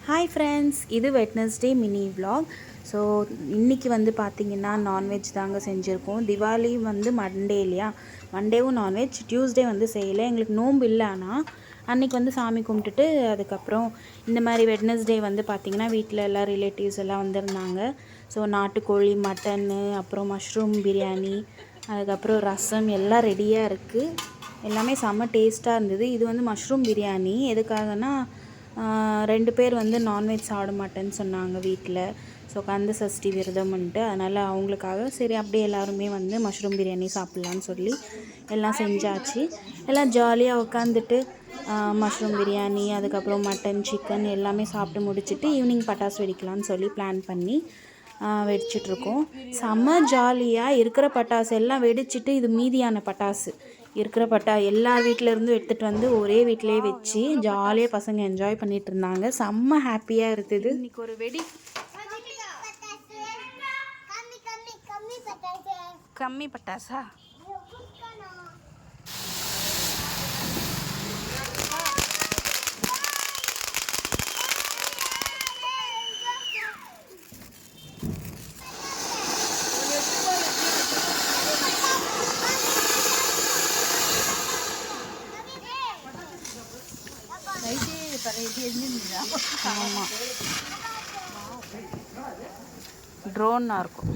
Hi friends, இது Wednesday mini vlog. So இன்றைக்கி வந்து பார்த்திங்கன்னா நான்வெஜ் தாங்க செஞ்சுருக்கோம். திவாலி வந்து மண்டே இல்லையா, மண்டேவும் நான்வெஜ், டியூஸ்டே வந்து செய்யலை. எங்களுக்கு நோன்பு இல்லை. ஆனால் அன்றைக்கி வந்து சாமி கும்பிட்டுட்டு அதுக்கப்புறம் இந்த மாதிரி வெட்னஸ்டே வந்து பார்த்திங்கன்னா வீட்டில் எல்லாம் ரிலேட்டிவ்ஸ் எல்லாம் வந்திருந்தாங்க. ஸோ நாட்டுக்கோழி, மட்டனு, அப்புறம் மஷ்ரூம் பிரியாணி, அதுக்கப்புறம் ரசம் எல்லாம் ரெடியாக இருக்குது. எல்லாமே செம்ம டேஸ்ட்டாக இருந்தது. இது வந்து மஷ்ரூம் பிரியாணி எதுக்காகனா 2 பேர் வந்து நான்வெஜ் சாப்பிட மாட்டேன்னு சொன்னாங்க வீட்டில். ஸோ கந்த சஷ்டி விரதம்ன்ட்டு, அதனால் அவங்களுக்காக சரி அப்படியே எல்லாருமே வந்து மஷ்ரூம் பிரியாணி சாப்பிட்லான்னு சொல்லி எல்லாம் செஞ்சாச்சு. எல்லாம் ஜாலியாக உட்காந்துட்டு மஷ்ரூம் பிரியாணி, அதுக்கப்புறம் மட்டன், சிக்கன் எல்லாமே சாப்பிட்டு முடிச்சுட்டு ஈவினிங் பட்டாசு வெடிக்கலான்னு சொல்லி பிளான் பண்ணி வெடிச்சிட்ருக்கோம். செம்ம ஜாலியாக இருக்கிற பட்டாசு எல்லாம் வெடிச்சிட்டு இது மீதியான பட்டாசு இருக்கிற எல்லார் வீட்டிலேருந்தும் எடுத்துகிட்டு வந்து ஒரே வீட்டிலே வச்சு ஜாலியாக பசங்க என்ஜாய் பண்ணிகிட்டு இருந்தாங்க. செம்ம ஹாப்பியாக இருக்குது. இன்றைக்கி ஒரு வெடி கம்மி பட்டாசா ஆமாம், ட்ரோன்னாக இருக்கும்.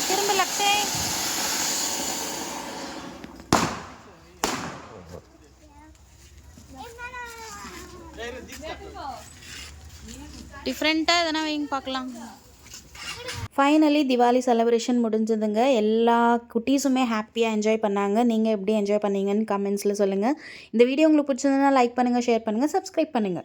திரும்ப லக்ஷே டிஃப்ரெண்ட்டாக எதனா வைங்க பார்க்கலாம். ஃபைனலி திவாலி செலிப்ரேஷன் முடிஞ்சதுங்க. எல்லா குட்டீஸுமே ஹாப்பியாக என்ஜாய் பண்ணாங்க. நீங்கள் எப்படி என்ஜாய் பண்ணீங்கன்னு கமெண்ட்ஸில் சொல்லுங்கள். இந்த வீடியோ உங்களுக்கு பிடிச்சிருந்ததுன்னா லைக் பண்ணுங்கள், ஷேர் பண்ணுங்கள், சப்ஸ்கிரைப் பண்ணுங்கள்.